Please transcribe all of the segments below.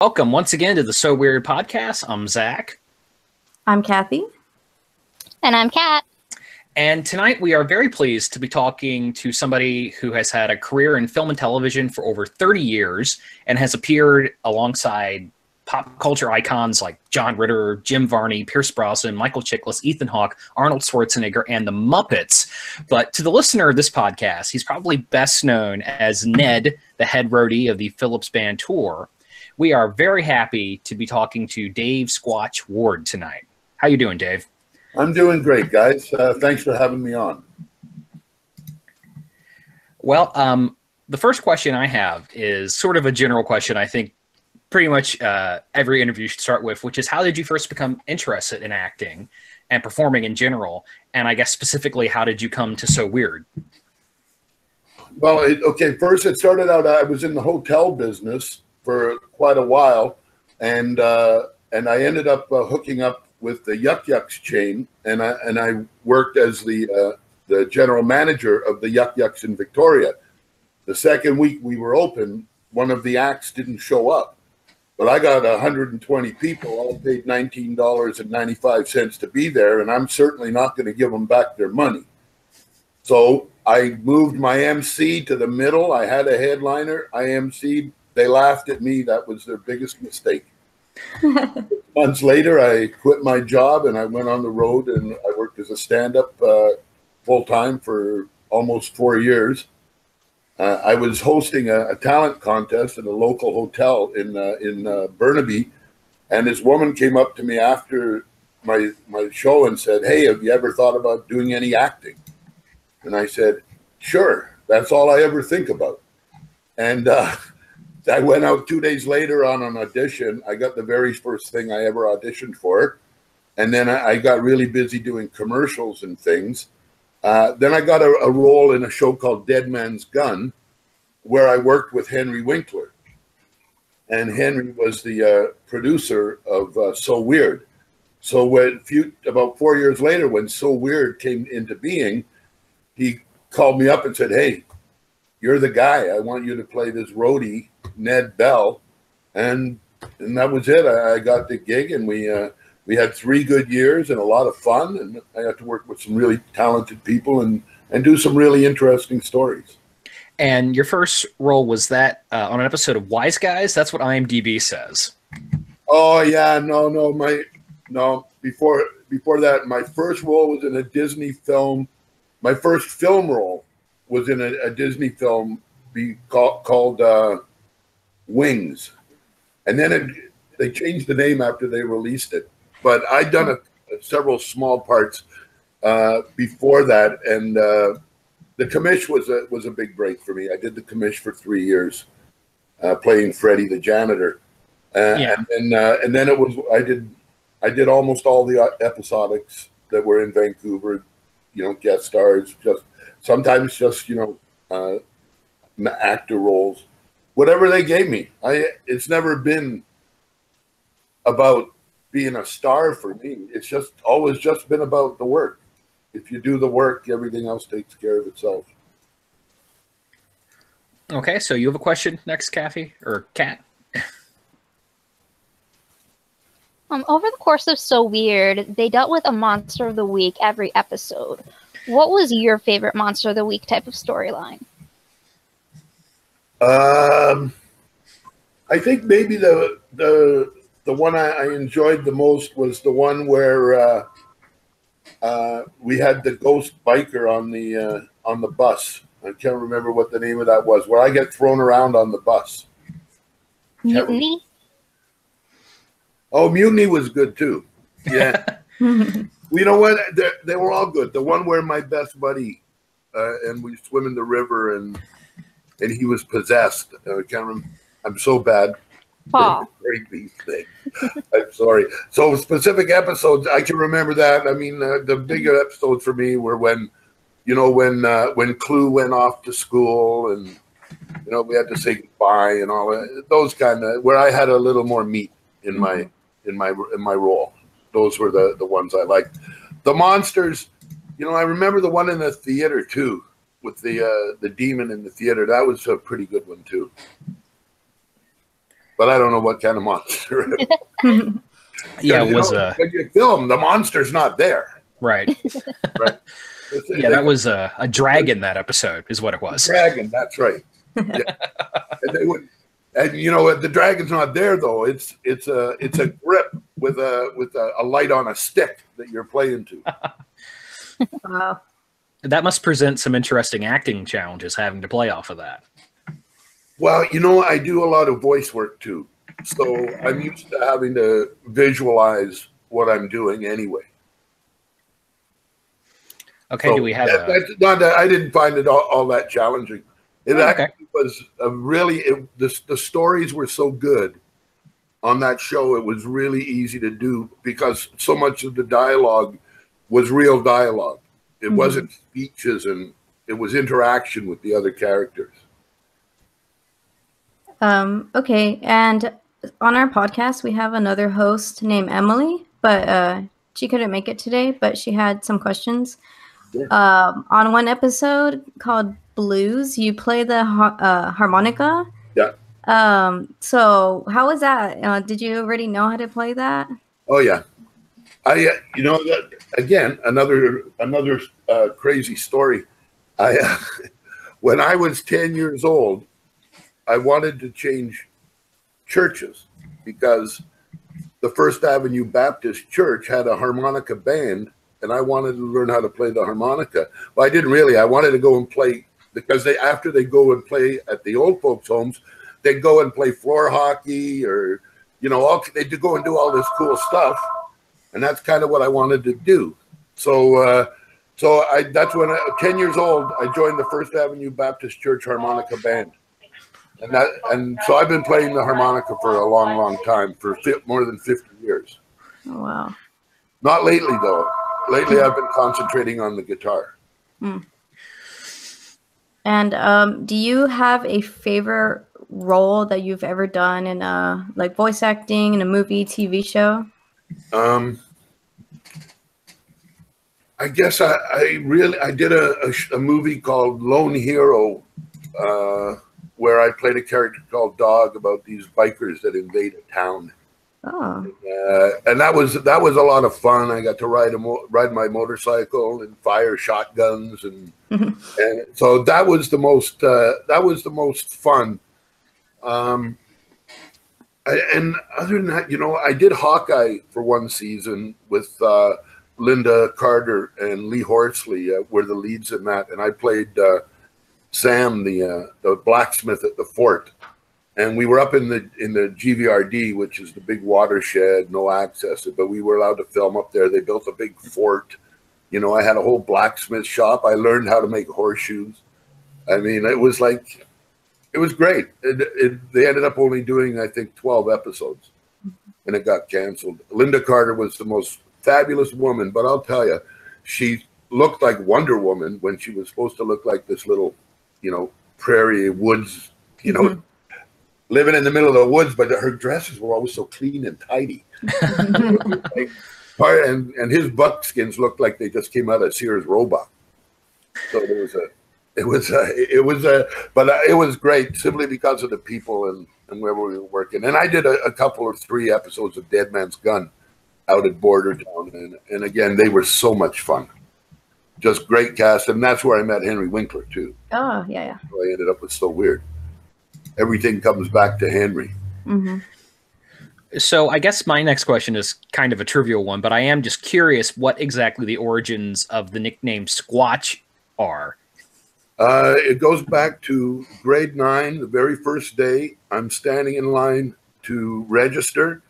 Welcome once again to the So Weird podcast. I'm Zach. I'm Kathy. And I'm Kat. And tonight we are very pleased to be talking to somebody who has had a career in film and television for over 30 years and has appeared alongside pop culture icons like John Ritter, Jim Varney, Pierce Brosnan, Michael Chiklis, Ethan Hawke, Arnold Schwarzenegger, and the Muppets. But to the listener of this podcast, he's probably best known as Ned, the head roadie of the Phillips Band Tour. We are very happy to be talking to Dave Squatch Ward tonight. How you doing, Dave? I'm doing great, guys. Thanks for having me on. Well, the first question I have is sort of a general question I think pretty much every interview should start with, which is how did you first become interested in acting and performing in general? And I guess specifically, how did you come to So Weird? Well, first it started out, I was in the hotel business for quite a while, and I ended up hooking up with the Yuck Yucks chain, and I worked as the general manager of the Yuck Yucks in Victoria. The second week we were open, one of the acts didn't show up, but I got 120 people, all paid $19.95 to be there, and I'm certainly not going to give them back their money. So I moved my MC to the middle. I had a headliner. I MC'd. They laughed at me. That was their biggest mistake. Months later, I quit my job and I went on the road and I worked as a stand-up full-time for almost 4 years. I was hosting a talent contest at a local hotel in Burnaby, and this woman came up to me after my show and said, "Hey, have you ever thought about doing any acting?" And I said, "Sure, that's all I ever think about." And I went out 2 days later on an audition. I got the very first thing I ever auditioned for. And then I got really busy doing commercials and things. Then I got a role in a show called Dead Man's Gun, where I worked with Henry Winkler. And Henry was the producer of So Weird. So about 4 years later, when So Weird came into being, he called me up and said, "Hey, you're the guy. I want you to play this roadie, Ned Bell." And that was it. I got the gig, and we had 3 good years and a lot of fun. And I got to work with some really talented people and do some really interesting stories. And your first role was that on an episode of Wise Guys? That's what IMDb says. Oh yeah, no. Before that, my first role was in a Disney film. My first film role was in a Disney film called Wings. And then they changed the name after they released it. But I'd done several small parts before that. And the commish was a big break for me. I did the commish for 3 years, playing Freddie the janitor. Yeah. And then it was I did almost all the episodics that were in Vancouver, guest stars, sometimes just actor roles, whatever they gave me. It's never been about being a star for me. It's just always just been about the work. If you do the work, everything else takes care of itself. Okay, so you have a question next, Kathy or Kat? Over the course of So Weird, they dealt with a monster of the week every episode. What was your favorite monster of the week type of storyline? I think maybe the one I enjoyed the most was the one where we had the ghost biker on the bus. I can't remember what the name of that was, where I get thrown around on the bus. Mutiny? Oh, Mutiny was good too. Yeah. You know what? They were all good. The one where my best buddy and we swim in the river and he was possessed. I can't remember. I'm so bad. Paul. These things. I'm sorry. So specific episodes, I can remember that. I mean, the bigger episodes for me were when Clue went off to school and we had to say goodbye and all that. Those kind of where I had a little more meat in my role. Those were the ones I liked. The monsters, I remember the one in the theater too, with the demon in the theater. That was a pretty good one too. but I don't know what kind of monster. Yeah, it was when you film, the monster's not there. right. Right. Yeah, that was a dragon. That episode is what it was. Dragon, that's right. Yeah. And they would, and you know, the dragon's not there though. It's a grip with a light on a stick that you're playing to. Wow. That must present some interesting acting challenges having to play off of that. Well, you know, I do a lot of voice work too, so I'm used to having to visualize what I'm doing anyway. Okay, So do we have that's not that I didn't find it all that challenging. It actually was a really the stories were so good on that show. It was really easy to do because so much of the dialogue was real dialogue. It wasn't speeches, and it was interaction with the other characters. Okay, and on our podcast, we have another host named Emily, but she couldn't make it today, but she had some questions. Sure. On one episode called Blues, you play the harmonica. Yeah. So how was that? Did you already know how to play that? Oh yeah, you know that again another crazy story. When I was 10 years old, I wanted to change churches because the First Avenue Baptist Church had a harmonica band, and I wanted to learn how to play the harmonica. Well, I didn't really. I wanted to go and play because after they go and play at the old folks' homes, they go and play floor hockey or, you know, they go and do all this cool stuff, and that's kind of what I wanted to do. So, that's when 10 years old, I joined the First Avenue Baptist Church harmonica band, and so I've been playing the harmonica for a long, long time, for more than 50 years. Oh, wow. Not lately though. Lately, I've been concentrating on the guitar. And do you have a favorite role that you've ever done in like voice acting in a movie, TV show? I guess I did a movie called Lone Hero, where I played a character called Dog about these bikers that invade a town. Oh. And that was a lot of fun. I got to ride my motorcycle and fire shotguns, and so that was the most fun. And other than that, you know, I did Hawkeye for one season with Lynda Carter and Lee Horsley were the leads in that, and I played Sam, the blacksmith at the fort. And we were up in the GVRD, which is the big watershed, no access, but we were allowed to film up there. They built a big fort. You know, I had a whole blacksmith shop. I learned how to make horseshoes. I mean, it was great. They ended up only doing, I think, 12 episodes, and it got canceled. Lynda Carter was the most fabulous woman, but I'll tell you, she looked like Wonder Woman when she was supposed to look like this little, you know, prairie woods, you know, living in the middle of the woods, but her dresses were always so clean and tidy. And his buckskins looked like they just came out of Sears Roebuck. So it was great simply because of the people and where we were working. And I did a couple or 3 episodes of Dead Man's Gun out at Bordertown, and again, they were so much fun. Just great cast, and that's where I met Henry Winkler too. Oh, yeah. So I ended up with So Weird. Everything comes back to Henry. So I guess my next question is kind of a trivial one, but I am just curious what exactly the origins of the nickname Squatch are. It goes back to grade 9, the very first day. I'm standing in line to register,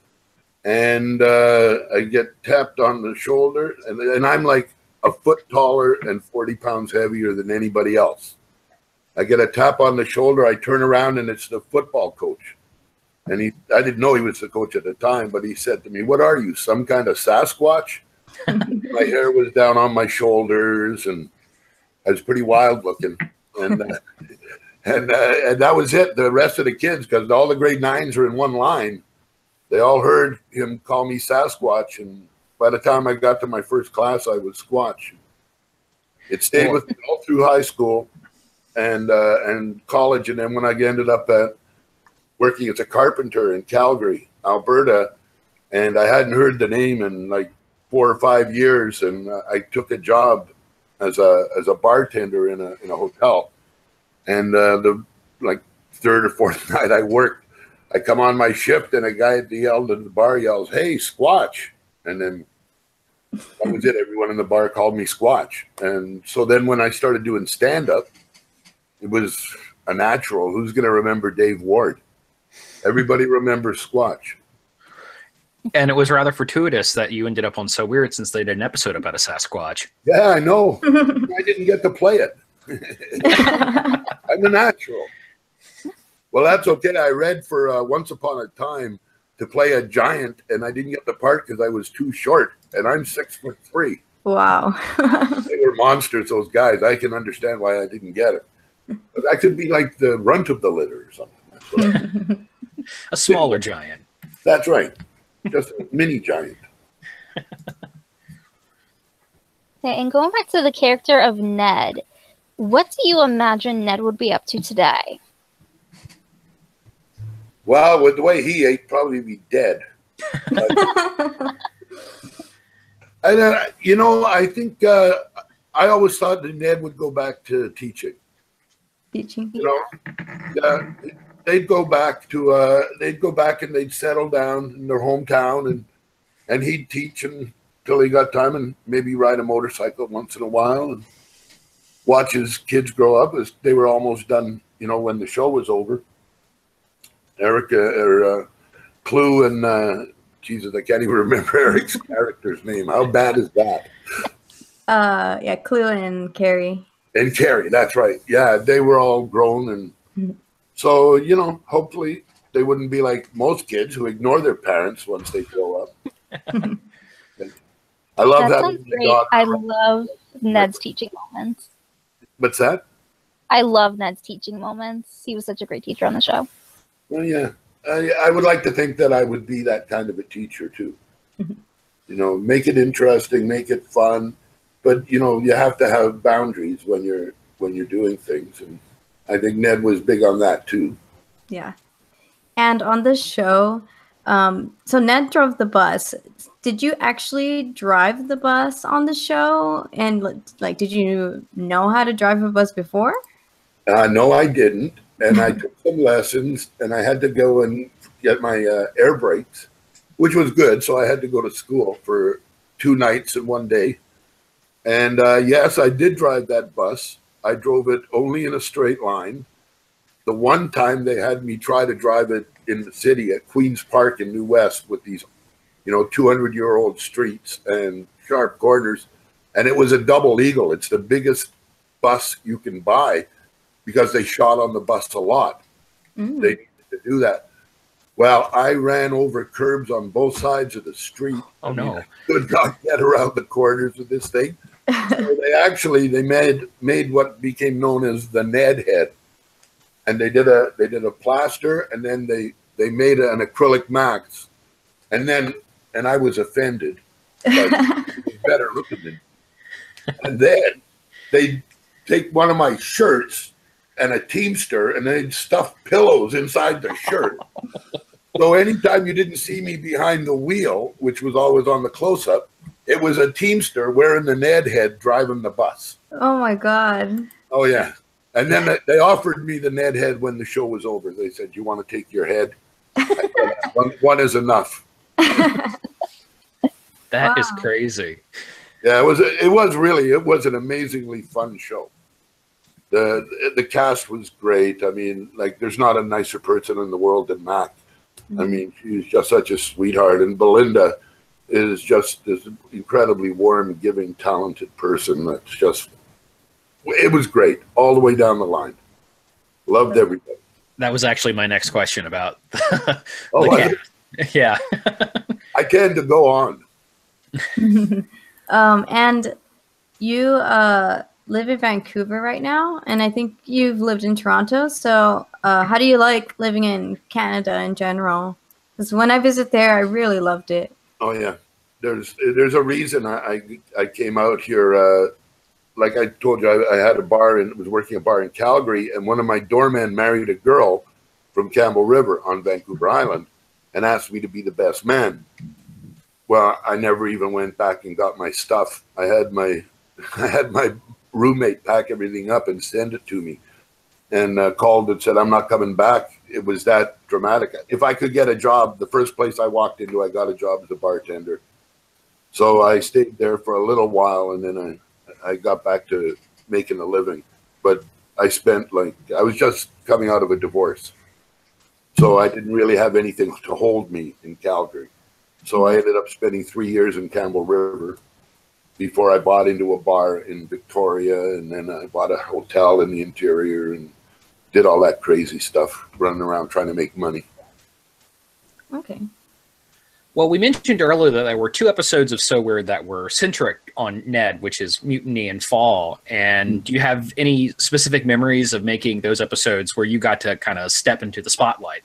and I get tapped on the shoulder, and I'm like a foot taller and 40 pounds heavier than anybody else. I get a tap on the shoulder. I turn around, and it's the football coach. And I didn't know he was the coach at the time, but he said to me, "What are you, some kind of Sasquatch?" My hair was down on my shoulders, and I was pretty wild looking. And that was it. The rest of the kids, because all the grade 9s were in one line, they all heard him call me Sasquatch. And by the time I got to my first class, I was Squatch. It stayed with me all through high school and college. And then when I ended up at working as a carpenter in Calgary, Alberta, and I hadn't heard the name in like 4 or 5 years, and I took a job as a bartender in a hotel. And the like third or fourth night I worked, I come on my shift, and a guy at the bar yells, "Hey, Squatch!" And then that was it. Everyone in the bar called me Squatch. And so then when I started doing stand-up, it was a natural. Who's going to remember Dave Ward? Everybody remembers Squatch. And it was rather fortuitous that you ended up on So Weird, since they did an episode about a Sasquatch. Yeah, I know. I didn't get to play it. I'm a natural. Well, that's okay. I read for Once Upon a Time to play a giant, and I didn't get the part because I was too short, and I'm 6'3". Wow. They were monsters, those guys. I can understand why I didn't get it. But I could be like the runt of the litter or something. A smaller giant. That's right. Just a mini giant. Okay, and going back to the character of Ned, what do you imagine Ned would be up to today? Well, with the way he ate, probably be dead. And you know, I think I always thought that Ned would go back to teaching. Teaching. You know, they'd go back and they'd settle down in their hometown, and he'd teach until he got time, and maybe ride a motorcycle once in a while, and watch his kids grow up. As they were almost done, you know, when the show was over. Eric or Clue and Jesus, I can't even remember Eric's character's name. How bad is that? Yeah, Clue and Carrie. And Carrie, that's right. Yeah, they were all grown, and so, you know, hopefully they wouldn't be like most kids who ignore their parents once they grow up. I love That having sounds the great. dog. I love Ned's teaching moments. What's that? I love Ned's teaching moments. He was such a great teacher on the show. Well, yeah, I would like to think that I would be that kind of a teacher too. You know, make it interesting, make it fun, but you know, you have to have boundaries when you're doing things, and I think Ned was big on that too. Yeah. And on the show, so Ned drove the bus. Did you actually drive the bus on the show? And like, did you know how to drive a bus before? No, I didn't. And I took some lessons, and I had to go and get my air brakes, which was good. So I had to go to school for 2 nights and 1 day. And yes, I did drive that bus. I drove it only in a straight line. The one time they had me try to drive it in the city at Queen's Park in New West with these, you know, 200-year-old streets and sharp corners. And it was a double eagle. It's the biggest bus you can buy, because they shot on the bus a lot. They needed to do that. Well, I ran over curbs on both sides of the street. Oh, no. I could not get around the corners of this thing. So they made what became known as the Ned head. And they did a plaster, and then they made an acrylic max. And I was offended. Like, it was better looking than. And then they take one of my shirts and a Teamster, and they'd stuff pillows inside the shirt. So anytime you didn't see me behind the wheel, which was always on the close-up, it was a Teamster wearing the Ned head driving the bus. Oh my God. Oh yeah. And then they offered me the Ned head when the show was over. They said, "You want to take your head?" I said, one is enough. That is crazy. Yeah, it was an amazingly fun show. The cast was great. I mean, like, there's not a nicer person in the world than Mac. I mean, she's just such a sweetheart. And Belinda is just this incredibly warm, giving, talented person. That's just, it was great all the way down the line. Loved everybody. That was actually my next question about Oh, the cast. Yeah. I can to go on. And you live in Vancouver right now, and I think you've lived in Toronto. So how do you like living in Canada in general? Because when I visit there, I really loved it. Oh yeah, there's a reason I came out here. Like I told you, I had a bar and was working a bar in Calgary, and one of my doormen married a girl from Campbell River on Vancouver Island and asked me to be the best man. Well, I never even went back and got my stuff. I had my roommate pack everything up and send it to me, and called and said, I'm not coming back. It was that dramatic. If I could get a job, the first place I walked into, I got a job as a bartender. So I stayed there for a little while, and then I got back to making a living. But I spent I was just coming out of a divorce. So I didn't really have anything to hold me in Calgary. So I ended up spending 3 years in Campbell River before I bought into a bar in Victoria, and then I bought a hotel in the interior and did all that crazy stuff, running around trying to make money. Okay. Well, we mentioned earlier that there were 2 episodes of So Weird that were centric on Ned, which is Mutiny and Fall. And do you have any specific memories of making those episodes where you got to kind of step into the spotlight?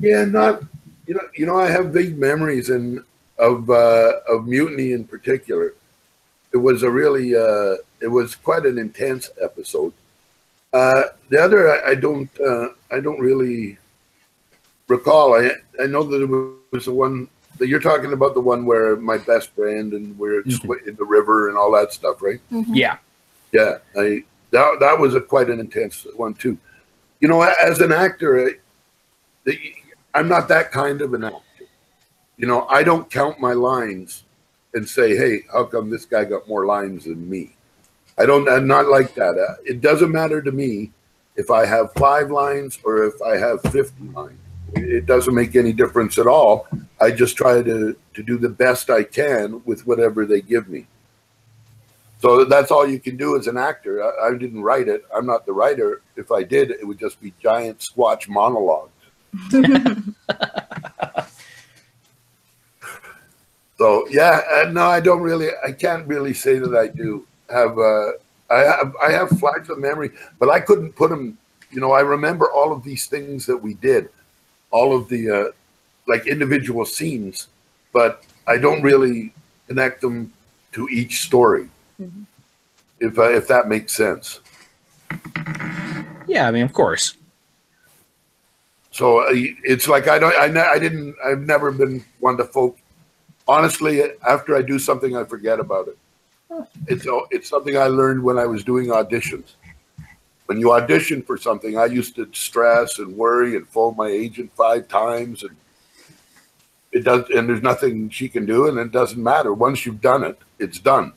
Yeah, not, I have big memories of Mutiny in particular. It was a really, it was quite an intense episode. The other, I don't really recall. I know that it was the one that you're talking about, the one where my best friend and we're in the river and all that stuff, right? Mm-hmm. Yeah. Yeah, that was quite an intense one too. As an actor, I'm not that kind of an actor. I don't count my lines and say, hey, how come this guy got more lines than me? I'm not like that. It doesn't matter to me if I have 5 lines or if I have 50 lines. It doesn't make any difference at all. I just try to do the best I can with whatever they give me. So that's all you can do as an actor. I didn't write it. I'm not the writer. If I did, it would just be giant Squatch monologues. So yeah, no, I can't really say that I do have. I have flashes of memory, but I couldn't put them. I remember all of these things that we did, all of the individual scenes, but I don't really connect them to each story. Mm-hmm. If that makes sense. Yeah, I mean, of course. So it's like I've never been one to focus. Honestly, after I do something, I forget about it. It's something I learned when I was doing auditions. When you audition for something, I used to stress and worry and phone my agent 5 times, and there's nothing she can do, and it doesn't matter. Once you've done it, it's done.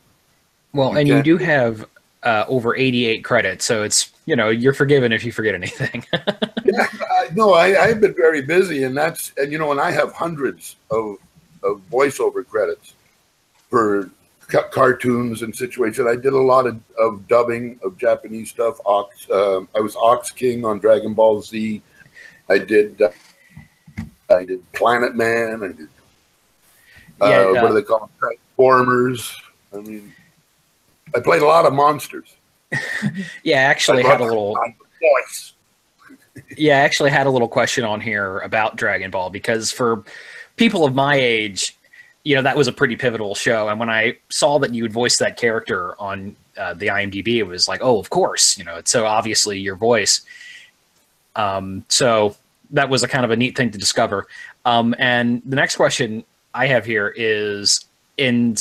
Well, you do have over 88 credits, so it's you're forgiven if you forget anything. Yeah, no, I've been very busy, and I have hundreds of voiceover credits for cartoons and situations. I did a lot of dubbing of Japanese stuff. I was Ox King on Dragon Ball Z. I did Planet Man. I did what do they call them? Transformers. I mean, I played a lot of monsters. Yeah, I actually had a little voice. Yeah, I actually had a little question on here about Dragon Ball, because for people of my age, that was a pretty pivotal show. And when I saw that you would voice that character on the IMDb, it was like, oh, of course, it's so obviously your voice. So that was a kind of a neat thing to discover. And the next question I have here is, we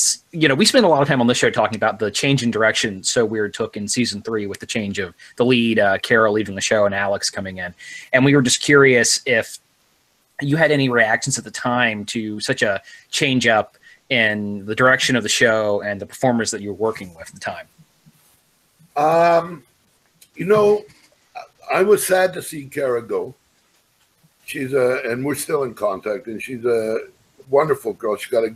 spend a lot of time on this show talking about the change in direction So Weird took in season 3 with the change of the lead, Carol leaving the show and Alex coming in. And we were just curious if you had any reactions at the time to such a change up in the direction of the show and the performers that you were working with at the time. I was sad to see Kara go. And we're still in contact, and she's a wonderful girl. She's got a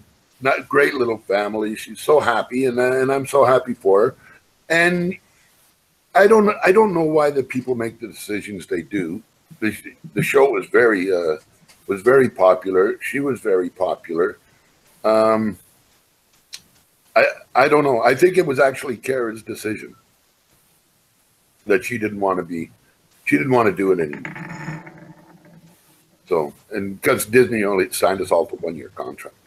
great little family. She's so happy, and I'm so happy for her. And I don't know why the people make the decisions they do. The show was very popular. She was very popular. I don't know. I think it was actually Kara's decision that she didn't want to do it anymore. So, and because Disney only signed us all to 1-year contracts.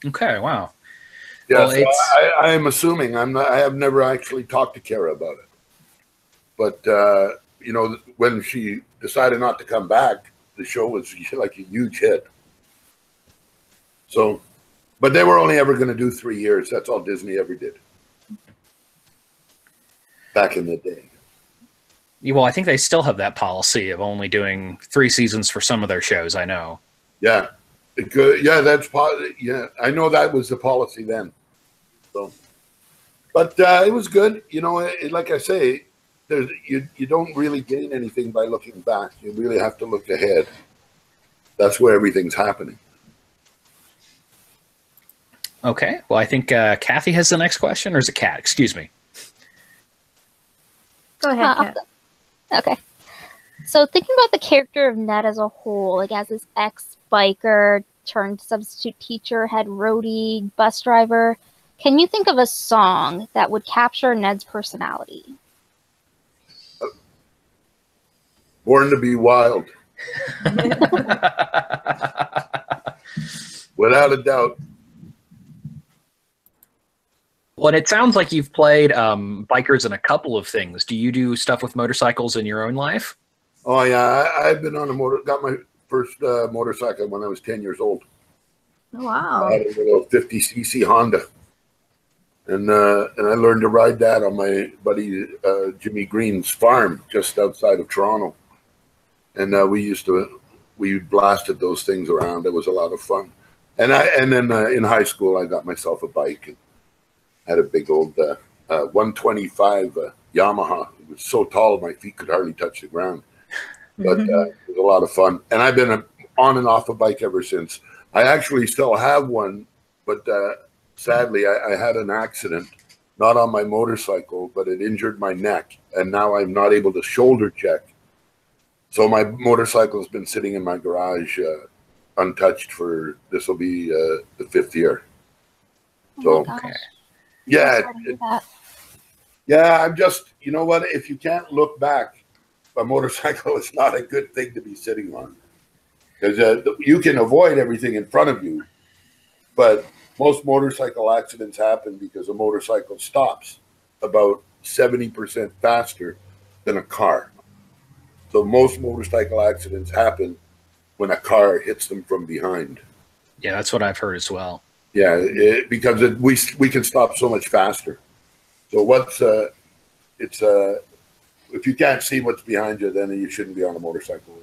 Okay, wow. Yeah, Well, so I am assuming I have never actually talked to Kara about it, but you know, when she decided not to come back, the show was like a huge hit. So, but they were only ever going to do 3 years. That's all Disney ever did back in the day. Well, I think they still have that policy of only doing 3 seasons for some of their shows. I know. Yeah, yeah, yeah. I know that was the policy then. So, but it was good. You know, like I say, you don't really gain anything by looking back. You really have to look ahead. That's where everything's happening. Okay. Well, I think Kathy has the next question, or is it Kat? Excuse me. Go ahead, Kat. Okay. So thinking about the character of Ned as a whole, like as this ex-biker turned substitute teacher, head roadie, bus driver, can you think of a song that would capture Ned's personality? Born to be Wild. Without a doubt. Well, it sounds like you've played bikers in a couple of things. Do you do stuff with motorcycles in your own life? Oh yeah, I've been on a got my first motorcycle when I was 10 years old. Oh, wow. I had a little 50cc Honda, and I learned to ride that on my buddy Jimmy Green's farm just outside of Toronto, and we blasted those things around. It was a lot of fun, and then in high school I got myself a bike and had a big old 125 Yamaha. It was so tall my feet could hardly touch the ground. But it was a lot of fun. And I've been on and off a bike ever since. I actually still have one, but sadly I had an accident, not on my motorcycle, but it injured my neck. And now I'm not able to shoulder check. So my motorcycle has been sitting in my garage untouched for, this will be the 5th year. So, yeah. Yeah, I'm just, you know what, if you can't look back, a motorcycle is not a good thing to be sitting on, because you can avoid everything in front of you, but most motorcycle accidents happen because a motorcycle stops about 70% faster than a car. So most motorcycle accidents happen when a car hits them from behind. Yeah, that's what I've heard as well. Yeah, because we can stop so much faster. So if you can't see what's behind you, then you shouldn't be on a motorcycle.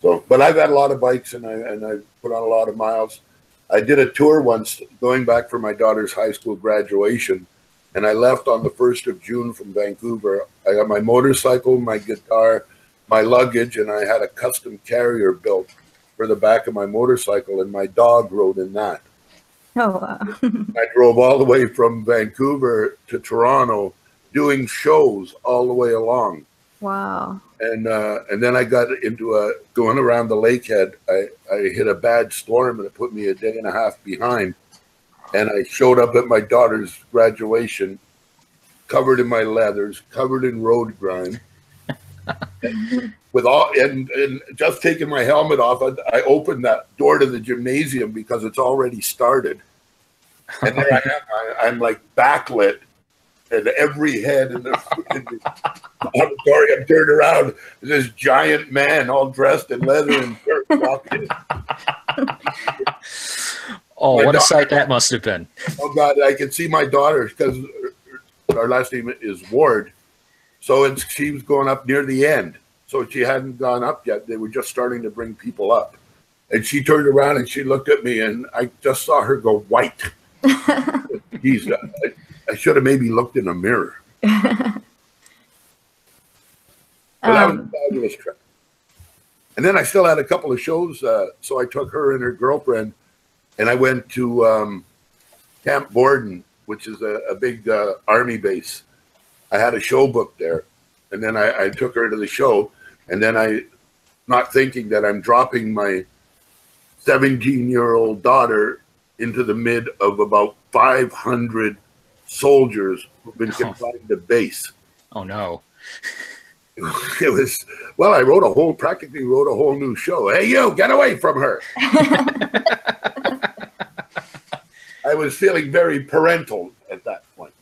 So, but I've had a lot of bikes and I put on a lot of miles. I did a tour once going back for my daughter's high school graduation, and I left on the 1st of June from Vancouver. I got my motorcycle, my guitar, my luggage, and I had a custom carrier built for the back of my motorcycle, and my dog rode in that. Oh, wow. I drove all the way from Vancouver to Toronto, doing shows all the way along. Wow. And then I got into going around the lakehead. I hit a bad storm and it put me a day and a half behind. And I showed up at my daughter's graduation, covered in my leathers, covered in road grime. And just taking my helmet off, I opened that door to the gymnasium because it's already started. And there I am. I'm like backlit. And every head in the auditorium turned around. This giant man, all dressed in leather and dirt, walked in. Oh, what a sight that must have been! Oh God, I could see my daughter because our last name is Ward, so she was going up near the end. So she hadn't gone up yet. They were just starting to bring people up, and she turned around and she looked at me, and I just saw her go white. Geez, I should have maybe looked in a mirror. But that was a fabulous trip. And then I still had a couple of shows, so I took her and her girlfriend, and I went to Camp Borden, which is a big army base. I had a show booked there, and then I took her to the show, and then not thinking that I'm dropping my 17-year-old daughter into the mid of about 500 soldiers who've been confined to base. Oh no. It was, well, I practically wrote a whole new show. Hey, you, get away from her. I was feeling very parental at that point.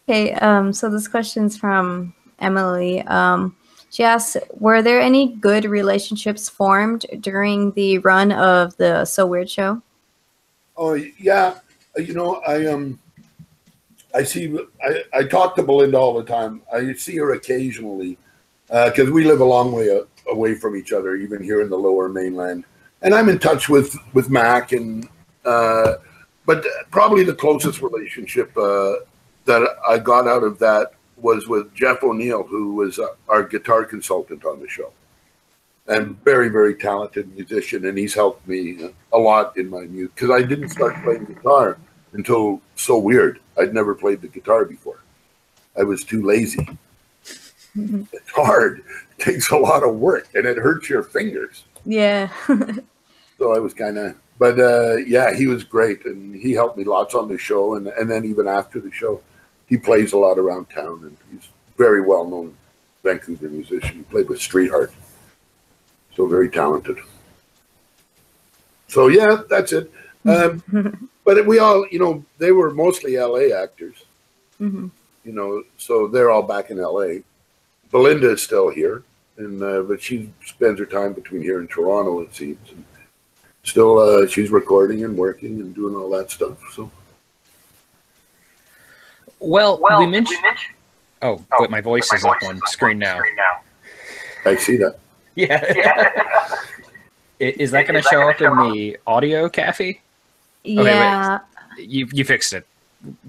Okay, so this question's from Emily. She asks, were there any good relationships formed during the run of the So Weird show? Oh yeah, you know, I talk to Belinda all the time. I see her occasionally because we live a long way away from each other, even here in the Lower Mainland. And I'm in touch with Mac, and but probably the closest relationship that I got out of that was with Jeff O'Neill, who was our guitar consultant on the show, and very, very talented musician. And he's helped me a lot in my music because I didn't start playing guitar until So Weird. I'd never played the guitar before. I was too lazy. It's hard. It takes a lot of work, and it hurts your fingers. Yeah. So I was kind of, but yeah, he was great, and he helped me lots on the show, and then even after the show, he plays a lot around town, and he's very well-known Vancouver musician. He played with Streetheart, so very talented. So yeah, that's it. But we all, you know, they were mostly LA actors, you know, so they're all back in LA. Belinda is still here, and but she spends her time between here and Toronto, it seems. And still, she's recording and working and doing all that stuff. So, well we mentioned. Oh, wait, my voice is up on screen now. I see that. Yeah. Is that going to show up in the audio, Kathy? Yeah. Okay, you fixed it.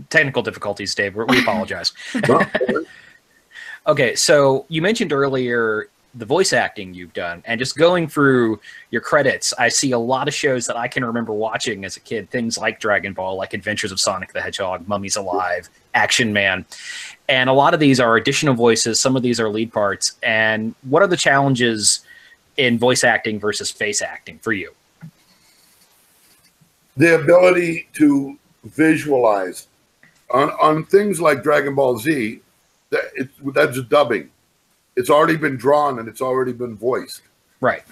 Technical difficulties, Dave. We apologize. Okay, so you mentioned earlier the voice acting you've done, and just going through your credits, I see a lot of shows that I can remember watching as a kid, things like Dragon Ball, like Adventures of Sonic the Hedgehog, Mummies Alive, Action Man, and a lot of these are additional voices, some of these are lead parts. And what are the challenges in voice acting versus face acting for you? The ability to visualize on things like Dragon Ball Z, that's dubbing. It's already been drawn and it's already been voiced. Right.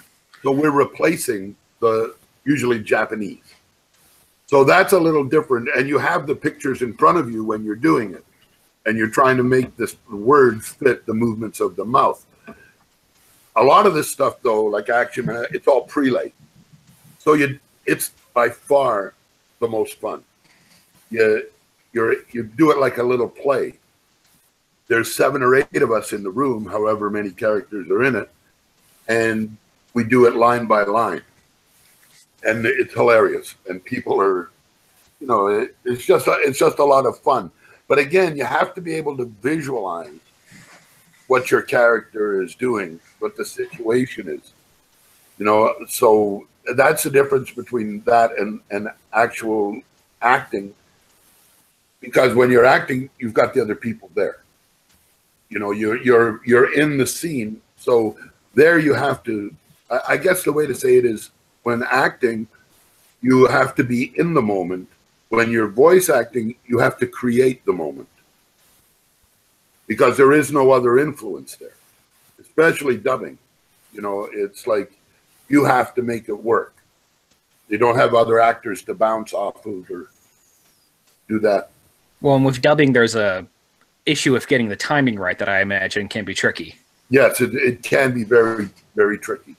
So we're replacing the usually Japanese. So that's a little different. And you have the pictures in front of you when you're doing it. And you're trying to make the words fit the movements of the mouth. A lot of this stuff, though, like Action Man, it's all prelay. So it's by far the most fun. You do it like a little play. There's 7 or 8 of us in the room, however many characters are in it, and we do it line by line. And it's hilarious. And people are, you know, it's just a lot of fun. But again, you have to be able to visualize what your character is doing, what the situation is. You know, so that's the difference between that and actual acting. Because when you're acting, you've got the other people there. You know, you're in the scene. So there you have to, I guess the way to say it is, when acting, you have to be in the moment. When you're voice acting, you have to create the moment. Because there is no other influence there, especially dubbing. You know, it's like you have to make it work. You don't have other actors to bounce off of or do that. Well, and with dubbing, there's a issue of getting the timing right that I imagine can be tricky. Yes, it can be very, very tricky.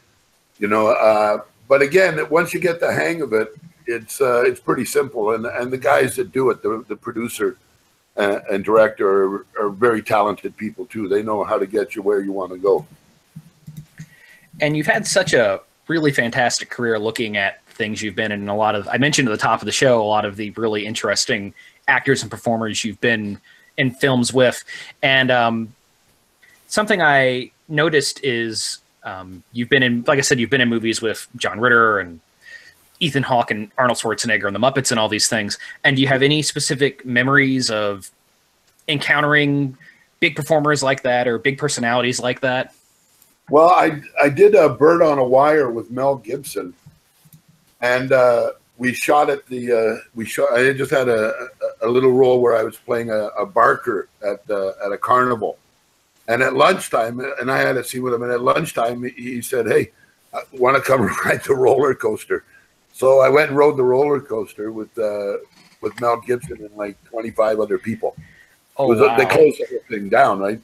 You know, but again, once you get the hang of it, it's pretty simple. And the guys that do it, the producer and director are very talented people too. They know how to get you where you want to go. And you've had such a really fantastic career looking at things you've been in. A lot of, I mentioned at the top of the show, a lot of the really interesting actors and performers you've been in films with. And something I noticed is you've been in, like I said, you've been in movies with John Ritter and Ethan Hawke and Arnold Schwarzenegger and the Muppets and all these things. And do you have any specific memories of encountering big performers like that or big personalities like that? Well, I did a Bird on a Wire with Mel Gibson, and we shot at the I just had a little role where I was playing a barker at a carnival, and at lunchtime, and I had a scene with him, and at lunchtime he said, "Hey, I want to come ride the roller coaster." So I went and rode the roller coaster with Mel Gibson and like 25 other people. Oh, wow. They closed the whole thing down, right?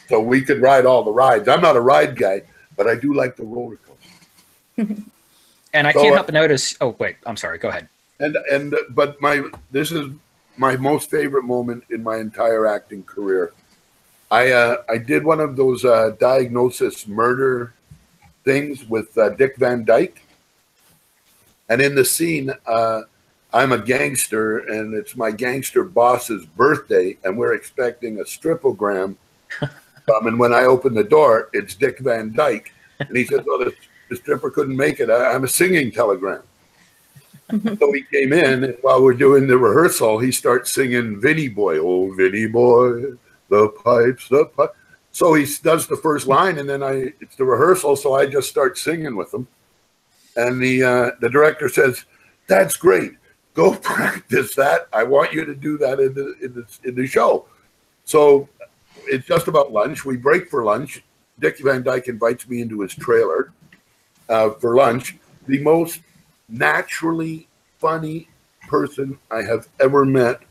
So we could ride all the rides. I'm not a ride guy, but I do like the roller coaster. And I can't help but notice. Oh, wait. I'm sorry. Go ahead. But this is my most favorite moment in my entire acting career. I did one of those diagnosis murder things with Dick Van Dyke. And in the scene, I'm a gangster, and it's my gangster boss's birthday, and we're expecting a stripogram. And when I open the door, it's Dick Van Dyke. And he says, oh, the stripper couldn't make it. I'm a singing telegram. So he came in, and while we're doing the rehearsal, he starts singing Vinny Boy. Oh, Vinny Boy, the pipes, the pipe. So he does the first line, and then it's the rehearsal, so I just start singing with him. And the director says, that's great. Go practice that. I want you to do that in the show. So it's just about lunch. We break for lunch. Dick Van Dyke invites me into his trailer for lunch. The most naturally funny person I have ever met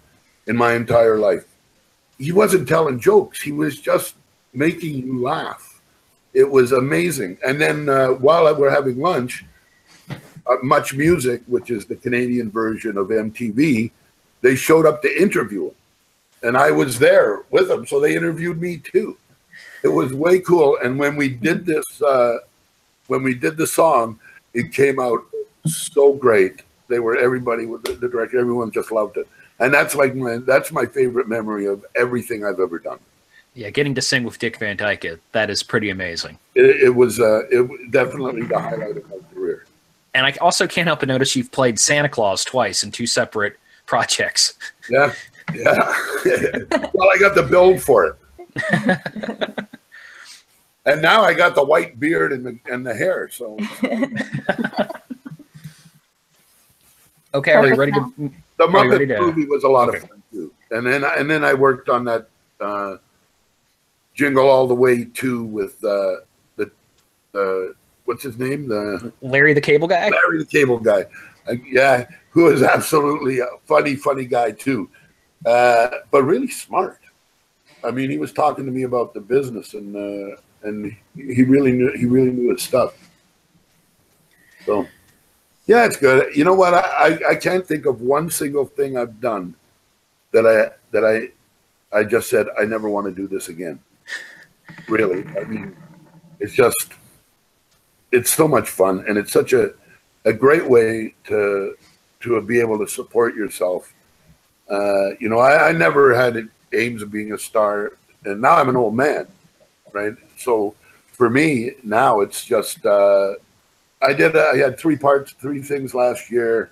in my entire life. He wasn't telling jokes. He was just making you laugh. It was amazing. And then while we're having lunch, Much Music, which is the Canadian version of MTV, they showed up to interview him. And I was there with them, so they interviewed me too. It was way cool. And when we did this, when we did the song, it came out so great. Everybody with the director, everyone just loved it. And that's my favorite memory of everything I've ever done. Yeah, getting to sing with Dick Van Dyke, that is pretty amazing. It was definitely the highlight of my career. And I also can't help but notice you've played Santa Claus twice in 2 separate projects. Yeah. Well, I got the build for it. And now I got the white beard and the hair. So okay, are you ready to? The Muppet movie was a lot of fun too. And then I worked on that Jingle All the Way 2 with the what's his name? Larry the Cable Guy. Larry the Cable Guy. Yeah, who is absolutely a funny guy too, but really smart. I mean, he was talking to me about the business, and he really knew his stuff. So, yeah, it's good. You know what? I can't think of one single thing I've done that I just said I never want to do this again. Really, I mean, it's so much fun, and it's such a great way to be able to support yourself. You know, I never had aims of being a star, and now I'm an old man, right? So for me now, it's just I had 3 things last year.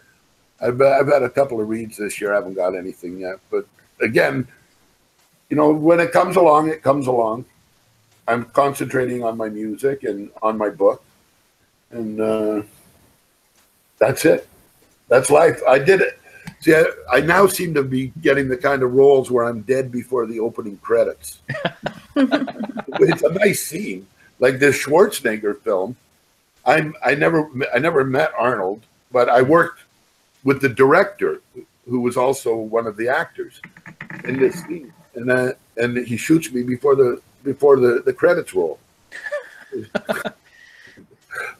I've had a couple of reads this year. I haven't got anything yet, but again, you know, when it comes along, it comes along. I'm concentrating on my music and on my book, and that's it. That's life. I did it. See, I now seem to be getting the kind of roles where I'm dead before the opening credits. It's a nice scene, like this Schwarzenegger film. I never met Arnold, but I worked with the director, who was also one of the actors in this scene, and he shoots me before the credits roll.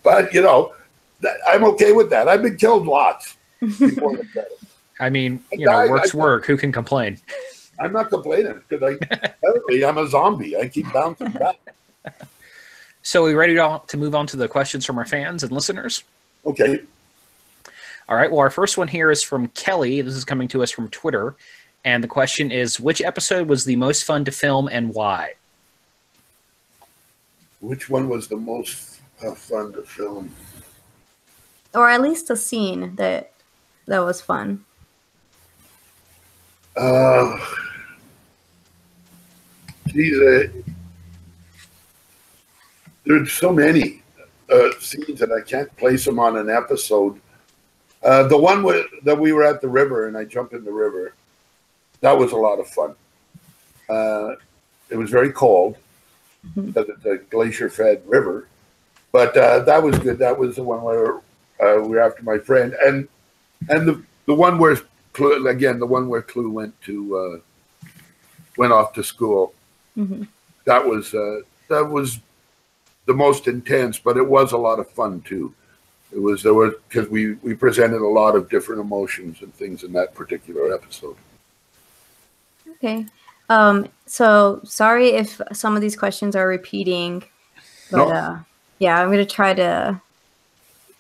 But you know, I'm okay with that. I've been killed lots before the credits. I mean, you know, work's work. Who can complain? I'm not complaining because I'm a zombie. I keep bouncing back. So, are we ready to move on to the questions from our fans and listeners? Okay. All right. Well, our first one here is from Kelly. This is coming to us from Twitter. And the question is, which episode was the most fun to film and why? Which one was the most fun to film? Or at least a scene that was fun. There's so many scenes that I can't place them on an episode. The one that we were at the river and I jumped in the river, that was a lot of fun. It was very cold because it's a glacier-fed river, but that was good. That was the one where we're after my friend, and the one where Clue, again, the one where Clue went off to school. Mm-hmm. That was the most intense, but it was a lot of fun too. There were because we presented a lot of different emotions and things in that particular episode. Okay. So sorry if some of these questions are repeating, but yeah, I'm gonna try to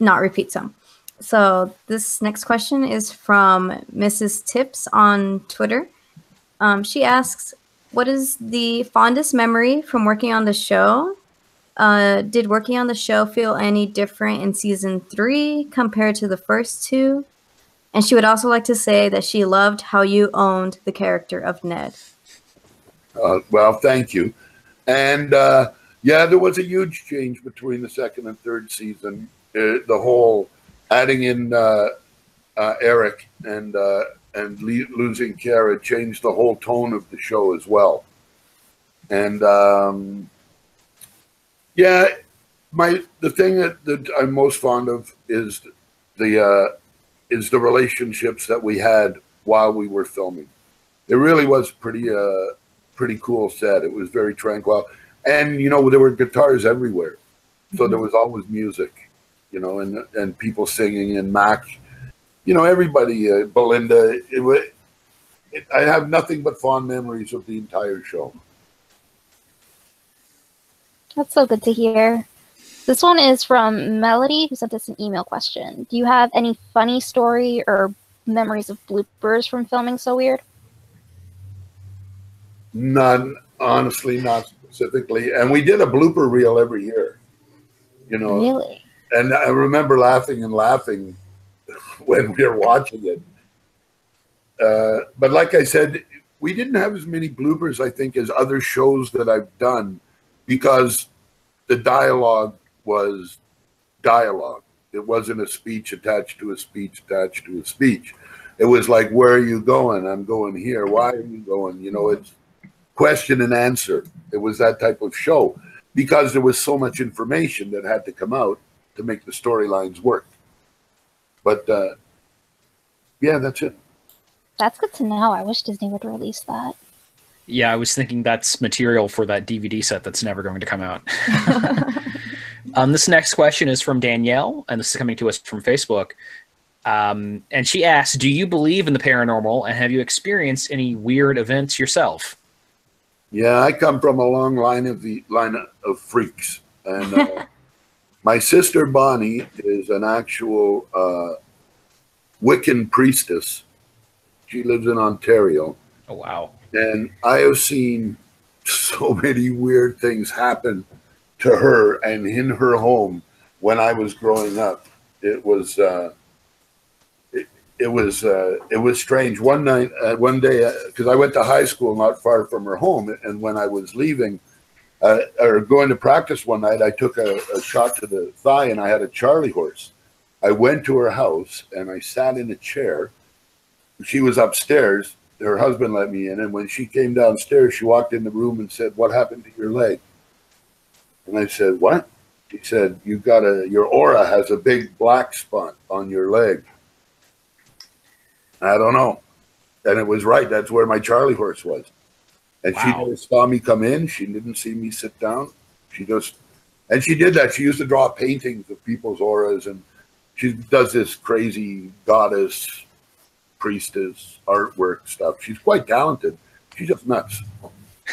not repeat some. So this next question is from Mrs. Tips on Twitter. She asks, what is the fondest memory from working on the show? Did working on the show feel any different in season 3 compared to the first 2? And she would also like to say that she loved how you owned the character of Ned. Well, thank you. And yeah, there was a huge change between the second and third season. The whole adding in Eric and losing Kara changed the whole tone of the show as well. And yeah, the thing that I'm most fond of is the relationships that we had while we were filming. It really was pretty cool set. It was very tranquil, and there were guitars everywhere, so there was always music, and people singing, and Mac, everybody, Belinda. I have nothing but fond memories of the entire show. That's so good to hear. This one is from Melody, who sent us an email question. Do you have any funny story or memories of bloopers from filming So Weird? None, honestly, not specifically. And we did a blooper reel every year, Really? And I remember laughing when we were watching it. But like I said, we didn't have as many bloopers, I think, as other shows that I've done, because the dialogue was dialogue. It wasn't a speech attached to a speech attached to a speech. It was like, where are you going? I'm going here. Why are you going? It's question and answer. It was that type of show because there was so much information that had to come out to make the storylines work. But yeah, that's it. That's good to know. I wish Disney would release that. Yeah, I was thinking that's material for that DVD set that's never going to come out. This next question is from Danielle, and this is coming to us from Facebook. And she asks, do you believe in the paranormal, and have you experienced any weird events yourself? Yeah, I come from a long line of freaks. And my sister Bonnie is an actual Wiccan priestess. She lives in Ontario. Oh, wow. And I have seen so many weird things happen to her and in her home when I was growing up. It was strange. One day, because I went to high school not far from her home, and when I was leaving or going to practice one night, I took a shot to the thigh, and I had a Charlie horse. I went to her house and I sat in a chair. She was upstairs. Her husband let me in, and when she came downstairs, she walked in the room and said, "What happened to your leg?" And I said, "What?" She said, your aura has a big black spot on your leg. I don't know. And it was right. That's where my Charlie horse was. And wow. She never saw me come in. She didn't see me sit down. And she did that. She used to draw paintings of people's auras, and she does this crazy goddess, priestess, artwork stuff. She's quite talented. She's just nuts.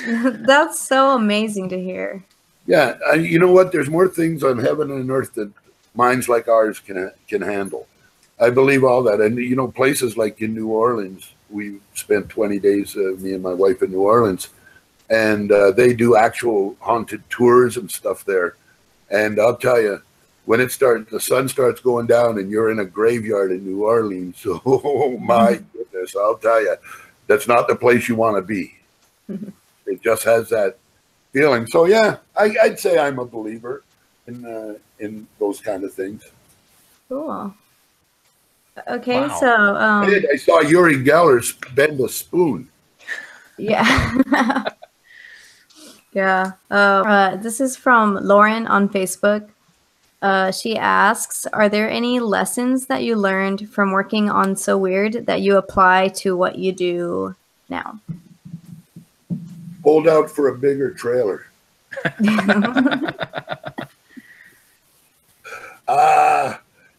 That's so amazing to hear. Yeah. You know what? There's more things on heaven and earth that minds like ours can handle. I believe all that. And, places like in New Orleans, we spent 20 days, me and my wife, in New Orleans, and they do actual haunted tours and stuff there. And I'll tell you, when the sun starts going down and you're in a graveyard in New Orleans, oh my goodness, I'll tell you, that's not the place you want to be. It just has that feeling. So yeah, I'd say I'm a believer in those kind of things. Cool. Okay, wow. So I saw Uri Geller bend a spoon. Yeah. Yeah. This is from Lauren on Facebook. She asks, are there any lessons that you learned from working on So Weird that you apply to what you do now? Hold out for a bigger trailer.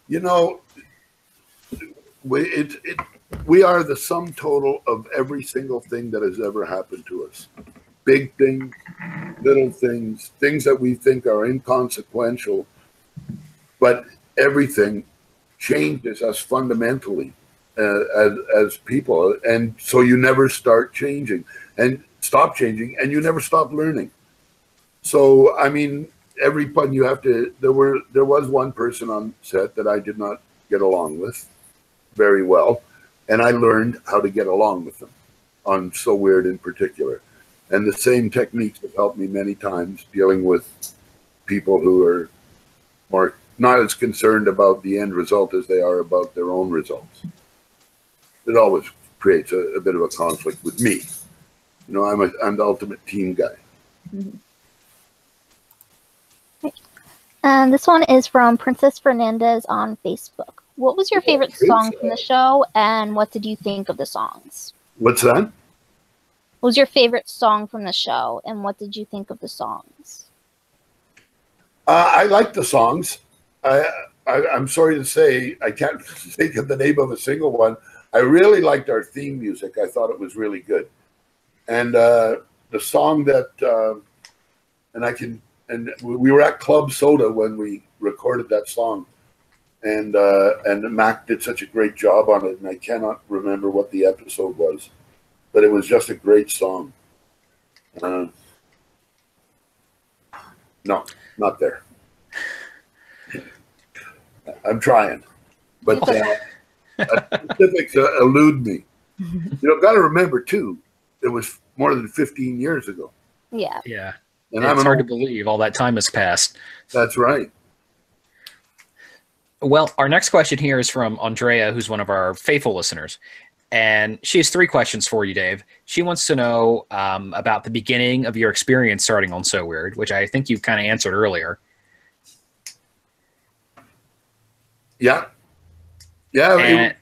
You know, we are the sum total of every single thing that has ever happened to us. Big things, little things, things that we think are inconsequential, but everything changes us fundamentally as people. And so you never start changing and stop changing, and you never stop learning. So, I mean, everybody you have to, there was one person on set that I did not get along with very well, and I learned how to get along with them on So Weird in particular. And the same techniques have helped me many times dealing with people who are more not as concerned about the end result as they are about their own results. It always creates a bit of a conflict with me. You know, I'm the ultimate team guy. Mm-hmm. And this one is from Princess Fernandez on Facebook. What was your favorite song from the show, and what did you think of the songs? What's that? What was your favorite song from the show, and what did you think of the songs? I like the songs. I'm sorry to say I can't think of the name of a single one. I really liked our theme music. I thought it was really good. And the song that, and we were at Club Soda when we recorded that song, and Mac did such a great job on it, and I cannot remember what the episode was, but it was just a great song. No, not there. I'm trying, but specifics elude me. You know, got to remember too, it was more than 15 years ago. Yeah. Yeah. And it's hard to believe all that time has passed. That's right. Well, our next question here is from Andrea, who's one of our faithful listeners. And she has 3 questions for you, Dave. She wants to know about the beginning of your experience starting on So Weird, which I think you kind of answered earlier. Yeah. Yeah.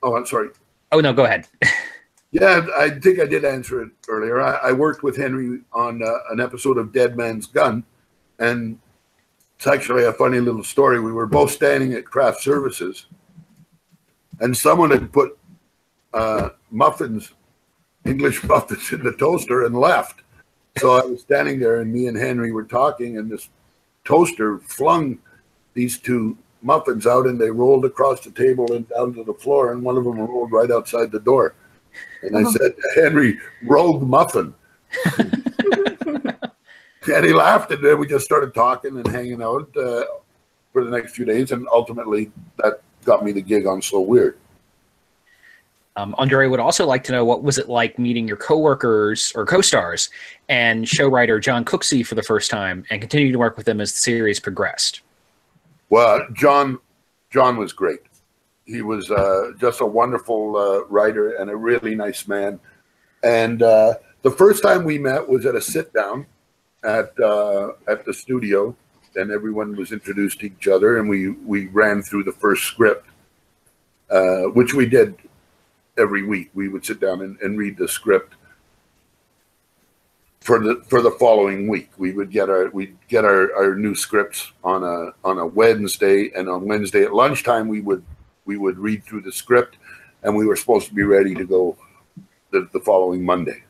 I'm sorry. Oh, no, go ahead. Yeah, I think I did answer it earlier. I worked with Henry on an episode of Dead Man's Gun, and it's actually a funny little story. We were both standing at craft services, and someone had put muffins, English muffins, in the toaster and left. So I was standing there, and me and Henry were talking, and this toaster flung these 2 muffins out, and they rolled across the table and down to the floor, and one of them rolled right outside the door. And I said, Henry, rogue muffin. And he laughed, and then we just started talking and hanging out for the next few days, and ultimately that got me the gig on So Weird. Andre would also like to know, what was it like meeting your coworkers or co-stars and show writer John Cooksey for the first time, and continuing to work with them as the series progressed? Well, John was great. He was just a wonderful writer and a really nice man. And the first time we met was at a sit-down at the studio, and everyone was introduced to each other, and we ran through the first script, which we did every week. We would sit down and read the script for the following week. We'd get our new scripts on a Wednesday, and on Wednesday at lunchtime we would read through the script, and we were supposed to be ready to go the following Monday,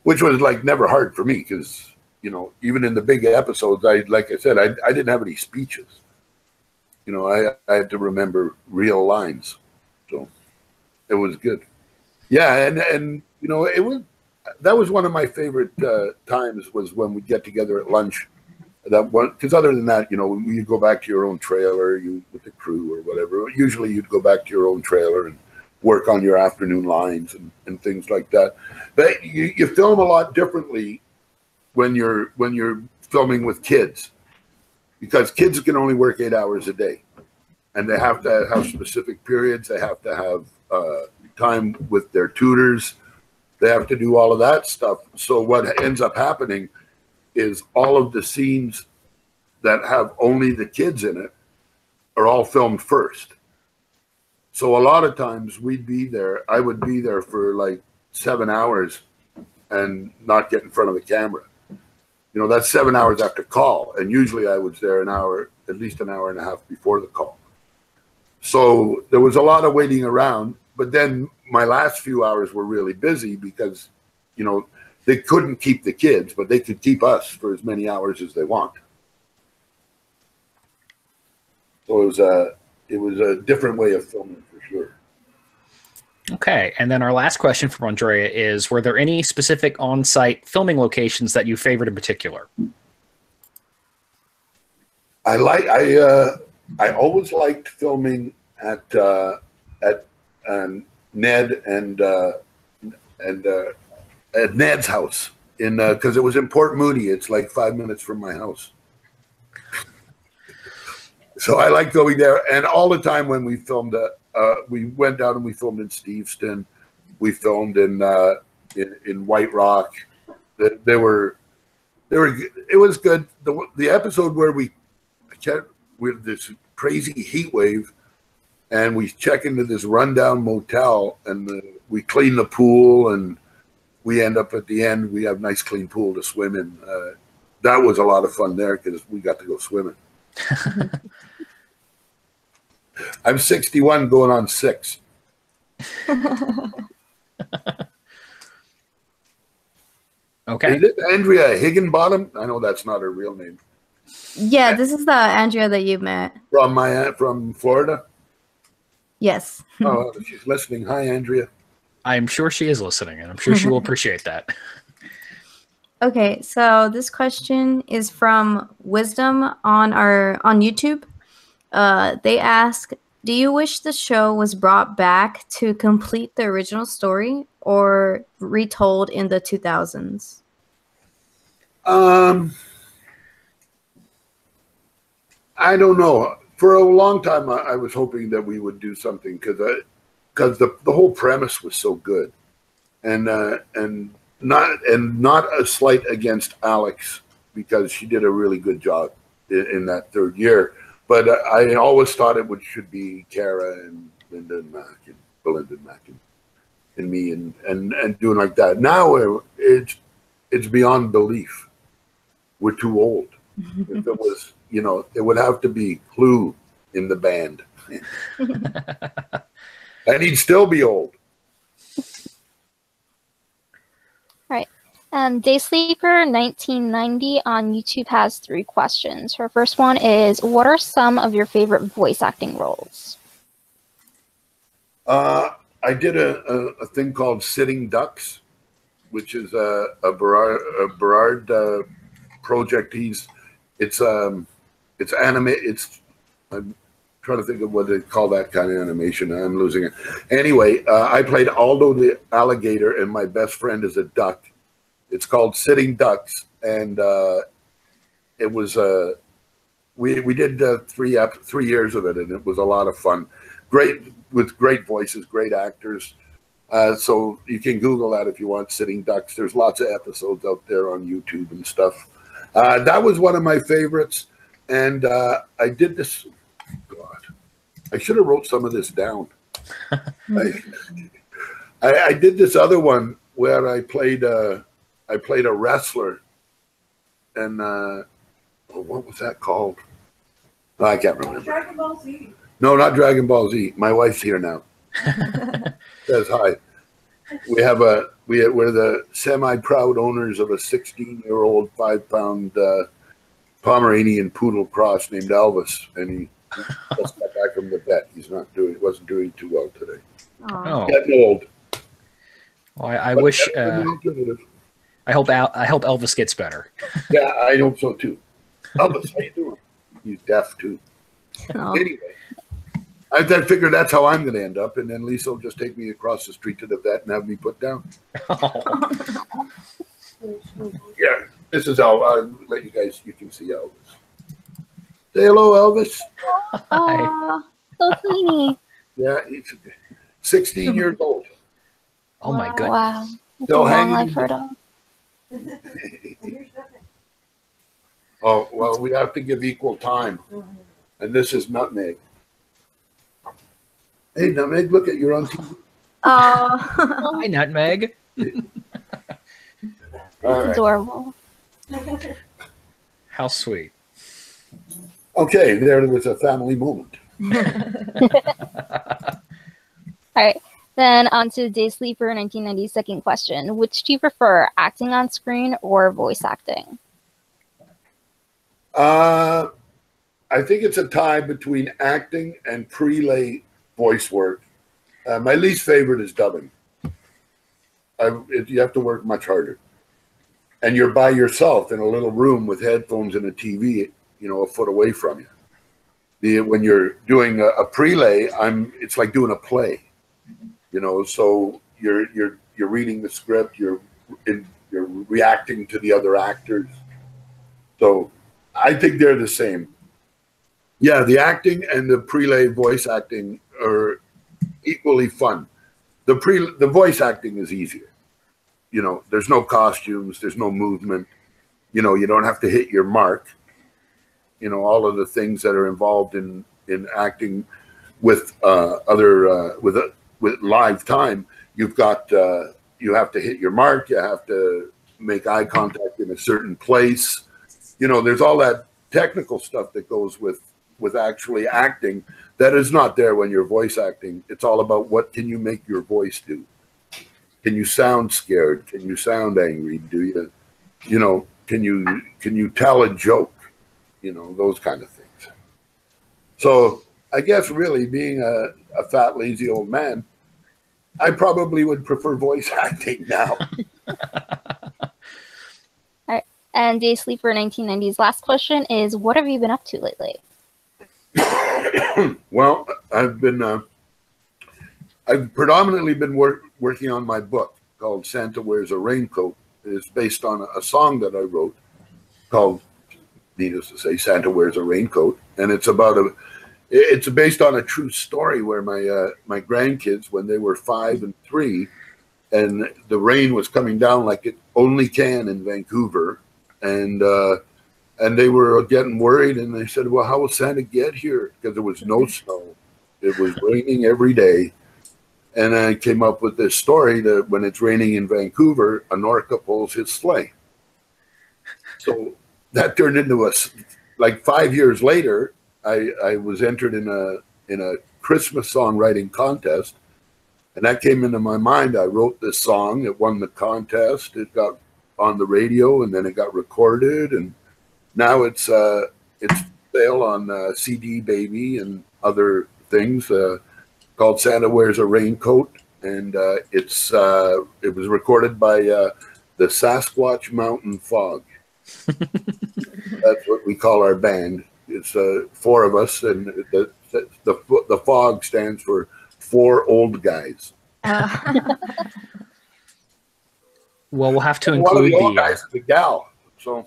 which was like never hard for me, because you know, even in the big episodes, like I said, I didn't have any speeches. You know, I had to remember real lines, so it was good. Yeah, and you know, that was one of my favorite times, was when we get together at lunch. That one, because other than that, you know, you go back to your own trailer, with the crew or whatever. Usually, you'd go back to your own trailer and work on your afternoon lines and things like that. But you film a lot differently when you're filming with kids, because kids can only work 8 hours a day, and they have to have specific periods. They have to have time with their tutors. They have to do all of that stuff. So what ends up happening is all of the scenes that have only the kids in it are all filmed first. So a lot of times I would be there for like 7 hours and not get in front of the camera. You know, that's 7 hours after call. And usually I was there at least an hour and a half before the call. So there was a lot of waiting around. But then my last few hours were really busy because, you know, they couldn't keep the kids, but they could keep us for as many hours as they want. So it was a different way of filming for sure. Okay, and then our last question from Andrea is, were there any specific on-site filming locations that you favored in particular? I always liked filming at Ned and at Ned's house because it was in Port Moody. It's like 5 minutes from my house. So I liked going there, and all the time when we filmed, we went down and we filmed in Steveston, we filmed in White Rock. It was good. The episode where we with this crazy heat wave, and we check into this rundown motel, and we clean the pool, and we end up at the end. We have a nice clean pool to swim in. That was a lot of fun there because we got to go swimming. I'm 61 going on 6. Okay. Is it Andrea Higginbottom? I know that's not her real name. Yeah, this is the Andrea that you met. From Florida? Yes. Oh, she's listening. Hi, Andrea. I'm sure she is listening, and I'm sure she will appreciate that. Okay, so this question is from Wisdom on YouTube. They ask, do you wish the show was brought back to complete the original story or retold in the 2000s? I don't know. For a long time, I was hoping that we would do something because the whole premise was so good, and not a slight against Alex because she did a really good job in that third year. But I always thought should be Kara and Lynda and Mac and Belinda and Mac and me and doing like that. Now it's beyond belief. We're too old. If it was, you know, it would have to be Clue in the band. And he'd still be old. Right. Day Sleeper 1990 on YouTube has 3 questions. Her first one is, what are some of your favorite voice acting roles? I did a thing called Sitting Ducks, which is a Berard project. It's anime. I'm trying to think of what they call that kind of animation. I'm losing it. Anyway, I played Aldo the alligator, and my best friend is a duck. It's called Sitting Ducks, and it was we did 3 years of it, and it was a lot of fun. Great, with great voices, great actors. So you can Google that if you want, Sitting Ducks. There's lots of episodes out there on YouTube and stuff. That was one of my favorites, and I did this. God, I should have wrote some of this down. I did this other one where I played a wrestler, and what was that called? Oh, I can't remember. Dragon Ball Z. No, not Dragon Ball Z. My wife's here now. Says hi. We're the semi-proud owners of a 16-year-old 5-pound Pomeranian poodle cross named Elvis, and he just got back from the vet. Wasn't doing too well today. Oh. Getting old. Well, I wish. I hope Elvis gets better. Yeah, I hope so too. Elvis, how you doing? He's deaf too. Oh. Anyway, I figured that's how I'm going to end up, and then Lisa will just take me across the street to the vet and have me put down. Yeah, this is how I'll let you guys. You can see Elvis. Say hello, Elvis. Hi. So tiny. Yeah, he's 16 years old. Oh my goodness. Wow. That's Still a long hanging. life for a dog. Oh, well, we have to give equal time. And this is Nutmeg. Hey, Nutmeg, look at your on TV. Oh. Hi, Nutmeg. It's adorable. How sweet. Okay, there was a family moment. All right. Then on to Day Sleeper 1990's second question. Which do you prefer, acting on screen or voice acting? I think it's a tie between acting and prelay voice work. My least favorite is dubbing. You have to work much harder. And you're by yourself in a little room with headphones and a TV, a foot away from you. When you're doing a prelay, it's like doing a play. So you're reading the script, you're reacting to the other actors. So I think they're the same. Yeah, the acting and the prelay voice acting are equally fun. The voice acting is easier. There's no costumes, there's no movement. You don't have to hit your mark. All of the things that are involved in acting with with live time. You have to hit your mark. You have to make eye contact in a certain place. There's all that technical stuff that goes with actually acting that is not there when you're voice acting. It's all about what can you make your voice do. Can you sound scared? Can you sound angry? Can you tell a joke? Those kind of things. So I guess really being a fat, lazy old man, I probably would prefer voice acting now. All right. And Day Sleeper 1990's last question is, what have you been up to lately? Well, I've predominantly been working on my book called Santa Wears a Raincoat. It's based on a song that I wrote called, needless to say, Santa Wears a Raincoat. And it's based on a true story where my grandkids, when they were 5 and 3, and the rain was coming down like it only can in Vancouver, and they were getting worried, and they said, well, how will Santa get here? Because there was no snow. It was raining every day. And I came up with this story that when it's raining in Vancouver, a Norca pulls his sleigh. So that turned into like 5 years later, I was entered in a Christmas songwriting contest, and that came into my mind. I wrote this song. It won the contest. It got on the radio, and then it got recorded, and now it's sale on CD Baby and other things called Santa Wears a Raincoat, and it was recorded by the Sasquatch Mountain Fog. That's what we call our band. It's 4 of us, and the fog stands for 4 old guys. Well, we'll have to One include of the old guys is a gal. So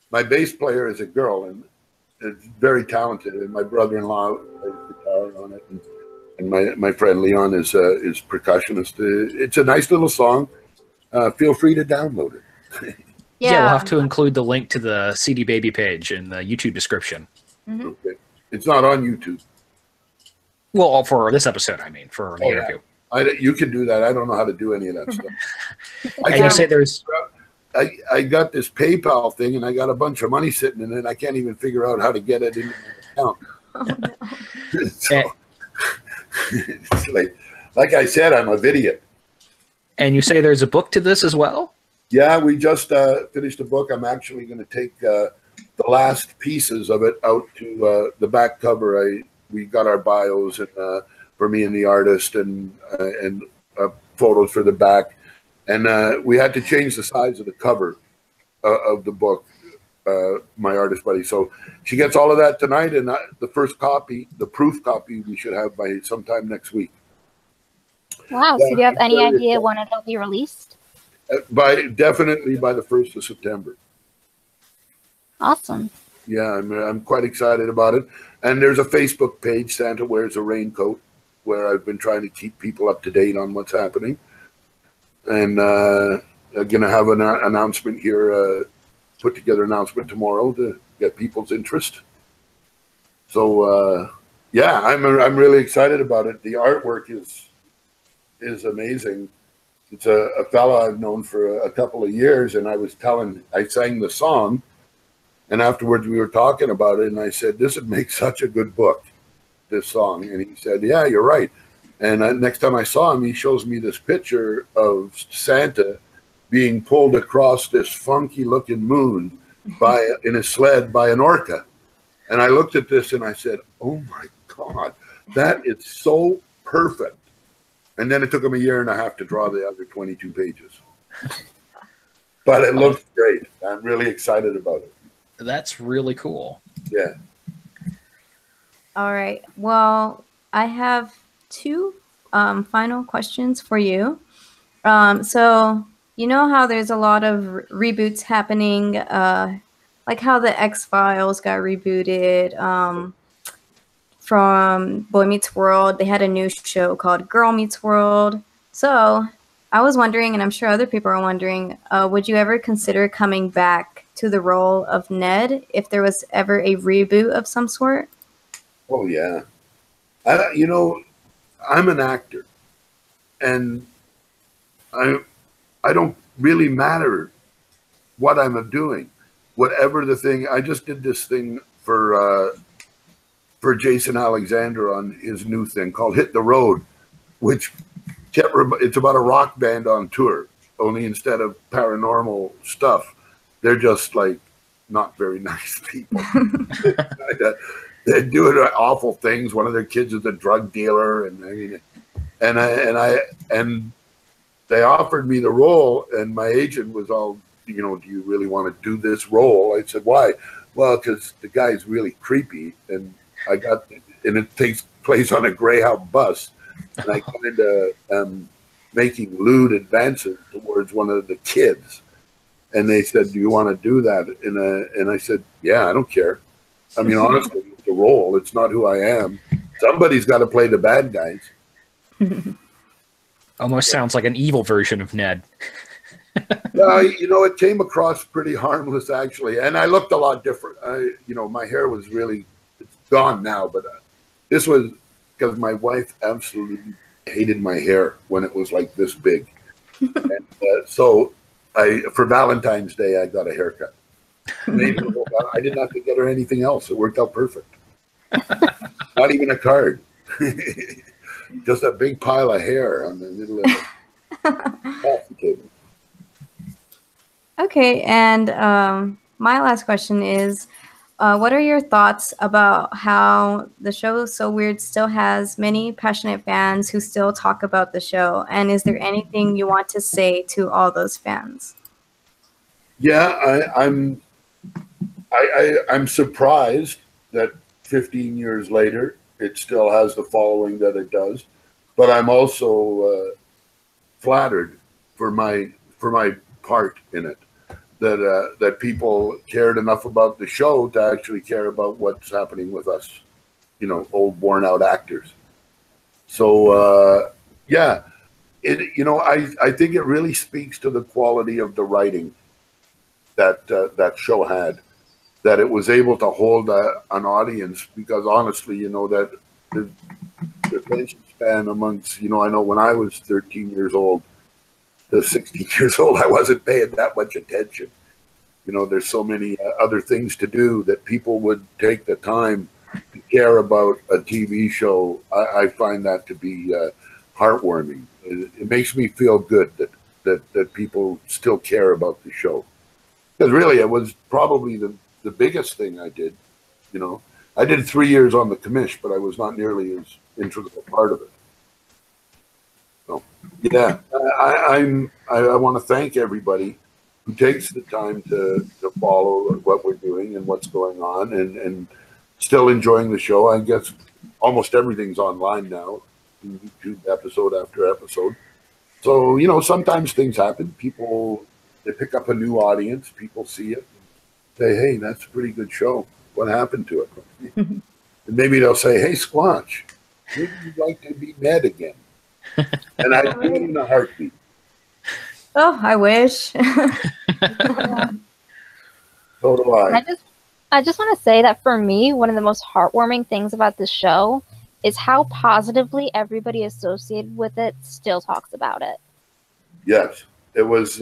my bass player is a girl, and it's very talented. And my brother-in-law plays guitar on it, and my friend Leon is percussionist. It's a nice little song. Feel free to download it. Yeah, we'll have to include the link to the CD Baby page in the YouTube description. Mm-hmm. Okay. It's not on YouTube. Well, for this episode, I mean, for the interview. You can do that. I don't know how to do any of that stuff. I can say there's... I got this PayPal thing, and I got a bunch of money sitting in it. I can't even figure out how to get it into my account. Oh, no. So, it's like I said, I'm a idiot. And you say there's a book to this as well? Yeah, we just finished a book. I'm actually going to take the last pieces of it out to the back cover. We got our bios and for me and the artist, and photos for the back. And we had to change the size of the cover of the book, my artist buddy. So she gets all of that tonight, and the first copy, the proof copy, we should have by sometime next week. Wow. So do you have any idea when it'll be released? Definitely by the 1st of September. Awesome. Yeah, I'm quite excited about it. And there's a Facebook page, Santa Wears a Raincoat, where I've been trying to keep people up to date on what's happening. And I'm going to have an announcement here put together an announcement tomorrow to get people's interest. So yeah, I'm really excited about it. The artwork is amazing. It's a fella I've known for a couple of years, and I sang the song, and afterwards we were talking about it, and I said, this would make such a good book, this song. And he said, yeah, you're right. And next time I saw him, he shows me this picture of Santa being pulled across this funky looking moon in a sled by an orca. And I looked at this and I said, oh my God, that is so perfect. And then it took him 1.5 years to draw the other 22 pages. But it looks great. I'm really excited about it. That's really cool. Yeah. All right. Well, I have 2 final questions for you. So you know how there's a lot of reboots happening, like how the X-Files got rebooted. From Boy Meets World, they had a new show called Girl Meets World. So I was wondering, and I'm sure other people are wondering, would you ever consider coming back to the role of Ned if there was ever a reboot of some sort? Oh, yeah. I'm an actor, and I don't really matter what I'm doing. Whatever the thing, I just did this thing for Jason Alexander on his new thing called Hit the Road, which it's about a rock band on tour, only instead of paranormal stuff, they're just like not very nice people. They're doing awful things. One of their kids is a drug dealer, and they offered me the role, and my agent was all, do you really want to do this role? I said, why? Well, because the guy's really creepy, and it takes place on a Greyhound bus, and I kind of am making lewd advances towards one of the kids, and they said, do you want to do that? And I said, yeah, I don't care. I mean, honestly, it's a role. It's not who I am. Somebody's got to play the bad guys. Almost sounds like an evil version of Ned. It came across pretty harmless, actually, and I looked a lot different. My hair was really, it's gone now, but this was because my wife absolutely hated my hair when it was like this big. And so for Valentine's Day, I got a haircut. I didn't have to get her anything else. It worked out perfect. Not even a card. Just a big pile of hair on the middle of the coffee table. Okay, and my last question is, what are your thoughts about how the show So Weird still has many passionate fans who still talk about the show? And is there anything you want to say to all those fans? Yeah, I'm surprised that 15 years later it still has the following that it does, but I'm also flattered for my part in it, that people cared enough about the show to actually care about what's happening with us, old worn out actors. So yeah, I think it really speaks to the quality of the writing that show had, that it was able to hold an audience, because honestly, that the attention span amongst, I know when I was 13 years old to 16 years old, I wasn't paying that much attention. There's so many other things to do that people would take the time to care about a TV show. I find that to be heartwarming. It makes me feel good that people still care about the show. Because really, it was probably the biggest thing I did. I did 3 years on the commish, but I was not nearly as integral part of it. So, yeah, I want to thank everybody who takes the time to follow what we're doing and what's going on, and still enjoying the show. I guess almost everything's online now, YouTube episode after episode. So, sometimes things happen. They pick up a new audience. People see it and say, hey, that's a pretty good show. What happened to it? And maybe they'll say, hey, Squatch, maybe you'd like to be Ned again. And I do it in a heartbeat. Oh, I wish. So do I. I just want to say that for me, one of the most heartwarming things about this show is how positively everybody associated with it still talks about it. Yes, it was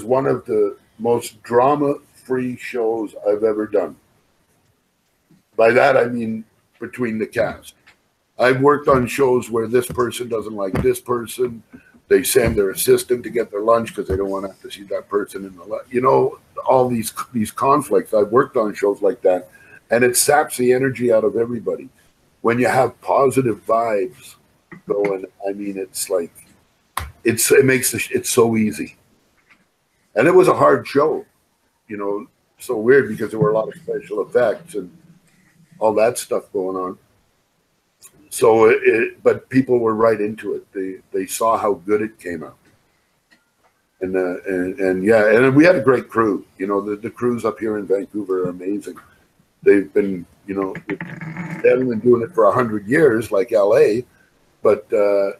one of the most drama-free shows I've ever done. By that I mean between the cast. I've worked on shows where this person doesn't like this person. They send their assistant to get their lunch because they don't want to have to see that person in the lunch. You know, all these conflicts. I've worked on shows like that, and it saps the energy out of everybody. When you have positive vibes going, I mean, it's like it makes it's so easy. And it was a hard show, you know, so weird because there were a lot of special effects and all that stuff going on. So, but people were right into it. They saw how good it came out, and yeah, and we had a great crew. You know, the crews up here in Vancouver are amazing. They've been, you know, they haven't been doing it for 100 years like LA, but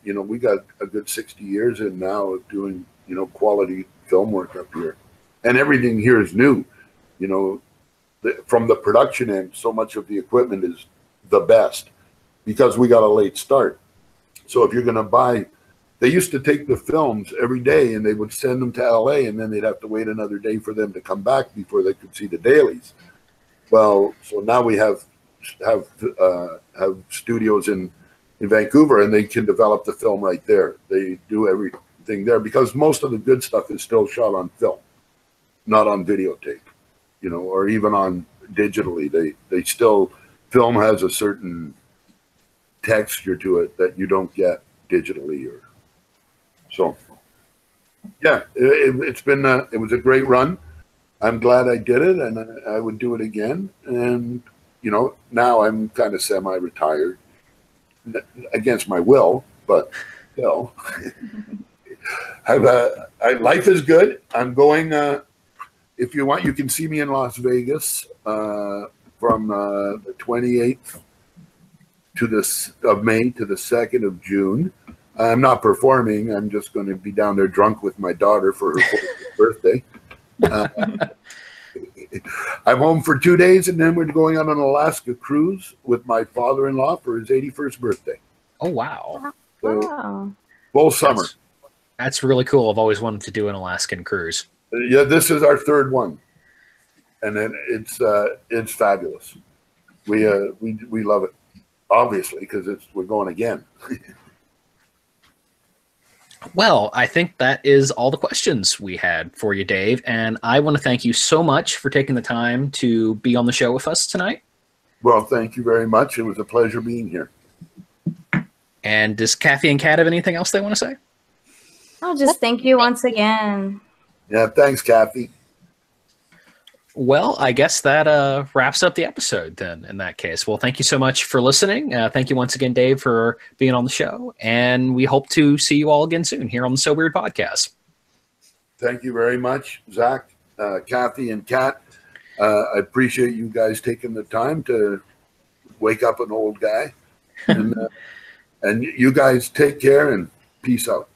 you know, we got a good 60 years in now of doing, you know, quality film work up here, and everything here is new. You know, from the production end, so much of the equipment is the best. Because we got a late start. So if you're going to buy, they used to take the films every day and they would send them to LA, and then they'd have to wait another day for them to come back before they could see the dailies. Well, so now we have studios in Vancouver, and they can develop the film right there. They do everything there because most of the good stuff is still shot on film, not on videotape, you know, or even on digitally. They still, film has a certain texture to it that you don't get digitally, or so. Yeah, it's been it was a great run. I'm glad I did it, and I would do it again. And you know, now I'm kind of semi-retired against my will, but still, life is good. I'm going. If you want, you can see me in Las Vegas from the 28th of May to the 2nd of June. I'm not performing. I'm just going to be down there drunk with my daughter for her 40th birthday. I'm home for 2 days, and then we're going on an Alaska cruise with my father-in-law for his 81st birthday. Oh, wow. So, Wow. full summer. That's really cool. I've always wanted to do an Alaskan cruise. Yeah, this is our third one, and then it's fabulous. We love it. Obviously, because we're going again. Well, I think that is all the questions we had for you, Dave. And I want to thank you so much for taking the time to be on the show with us tonight. Well, thank you very much. It was a pleasure being here. And does Kathy and Kat have anything else they want to say? Oh, just thank you once again. Yeah, thanks, Kathy. Well, I guess that wraps up the episode then in that case. Well, thank you so much for listening. Thank you once again, Dave, for being on the show. And we hope to see you all again soon here on the So Weird Podcast. Thank you very much, Zach, Kathy, and Kat. I appreciate you guys taking the time to wake up an old guy. And you guys take care and peace out.